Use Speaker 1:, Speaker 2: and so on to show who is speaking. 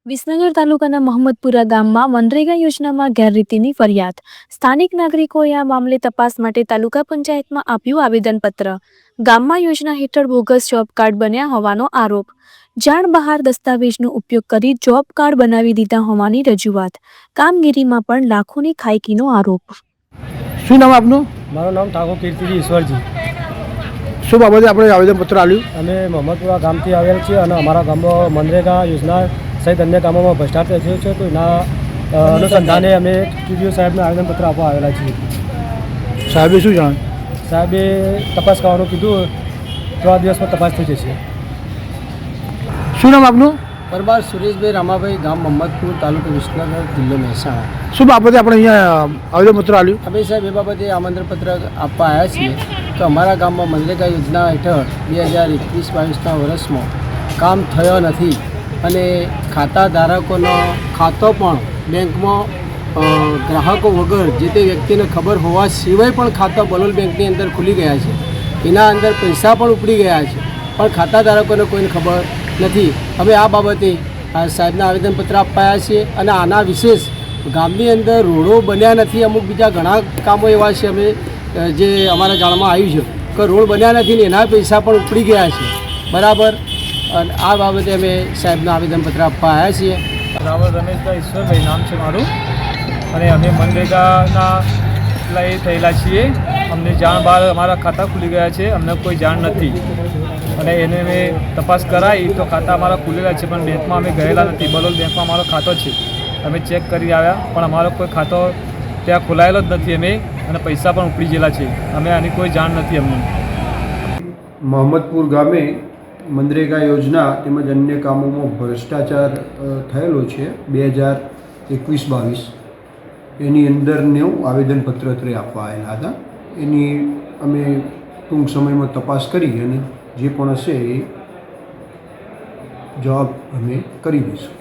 Speaker 1: વિસનગર તાલુકાના મોહમ્મદપુરા ગામમાં મનરેગા યોજનામાં ગેરરીતિની ફરિયાદ. સ્થાનિક નાગરિકોએ આ મામલે તપાસ માટે તાલુકા પંચાયતમાં આપ્યું આવેદનપત્ર. ગામમાં યોજના હેઠળ બોગસ જોબ કાર્ડ બન્યા હોવાનો આરોપ. જાણ બહાર દસ્તાવેજનો ઉપયોગ કરી જોબ કાર્ડ બનાવી દીધા હોવાની રજૂઆત. કામગીરીમાં પણ લાખોની ખાયકીનો આરોપ.
Speaker 2: શું નામ આપનું?
Speaker 3: મારું નામ ઠાકોર કીર્તિજી ઈશ્વરજી.
Speaker 2: શું બાબતે આપણે આવેદનપત્ર આપ્યું?
Speaker 3: અમે મોહમ્મદપુરા ગામથી આવેલ છીએ અને અમારા ગામમાં મનરેગા યોજના સહિત અન્ય કામોમાં ભ્રષ્ટાચાર થયો છે, તો એના અનુસંધાને અમે ટીડીઓ સાહેબને આવેદનપત્ર આપવા આવેલા છીએ.
Speaker 2: સાહેબે શું જાણ?
Speaker 3: સાહેબે તપાસ કરવાનું કીધું, 3 દિવસમાં તપાસ થઈ જશે.
Speaker 2: શું નામ આપનું?
Speaker 4: પરબાર સુરેશભાઈ રામાભાઈ, ગામ મોહમ્મદપુર, તાલુકો વિસનગર, જિલ્લો મહેસાણા.
Speaker 2: શું બાબતે આપણે અહીંયા આવેદનપત્ર આપ્યું?
Speaker 4: અમે સાહેબ એ બાબતે આમંત્રણપત્ર આપવા આવ્યા છીએ કે અમારા ગામમાં મનરેગા યોજના હેઠળ 2021-22ના વર્ષમાં કામ થયો નથી અને ખાતા ધારકોનો ખાતો પણ બેંકમાં ગ્રાહકો વગર જે તે વ્યક્તિને ખબર હોવા સિવાય પણ ખાતા બલોલ બેંકની અંદર ખુલી ગયા છે. એના અંદર પૈસા પણ ઉપડી ગયા છે, પણ ખાતા ધારકોને કોઈને ખબર નથી. હવે આ બાબતે સાહેબને આવેદનપત્ર આપવા આવ્યા છીએ અને આના વિશેષ ગામની અંદર રોડો બન્યા નથી, અમુક બીજા ઘણા કામો એવા છે અમે જે અમારા જાણમાં આવ્યું છે કે રોડ બન્યા નથી ને એના પૈસા પણ ઉપડી ગયા છે. બરાબર. અને આ બાબતે અમે સાહેબને આવેદનપત્ર આપવા આવ્યા છીએ.
Speaker 3: રાવલ રમેશભાઈ ઈશ્વરભાઈ નામ છે મારું, અને અમે મનરેગાના એ થયેલા છીએ. અમને જાણ બહાર અમારા ખાતા ખુલી ગયા છે, અમને કોઈ જાણ નથી અને એને મેં તપાસ કરાવી તો ખાતા અમારા ખુલેલા છે, પણ બેંકમાં અમે ગયેલા નથી. બલોલ બેંકમાં અમારો ખાતો છે, અમે ચેક કરી આવ્યા પણ અમારો કોઈ ખાતો ત્યાં ખોલાયેલો જ નથી અમે, અને પૈસા પણ ઉપડી ગયેલા છે. અમે આની કોઈ જાણ નથી અમને.
Speaker 5: મોહમ્મદપુર ગામે મનરેગા યોજના તેમજ અન્ય કામોમાં ભ્રષ્ટાચાર થયેલો છે 2021-22. એની અંદર 9 આવેદનપત્ર આપવા આવેલા હતા. એની અમે ટૂંક સમયમાં તપાસ કરી અને જે પણ હશે એ જવાબ અમે કરી દઈશું.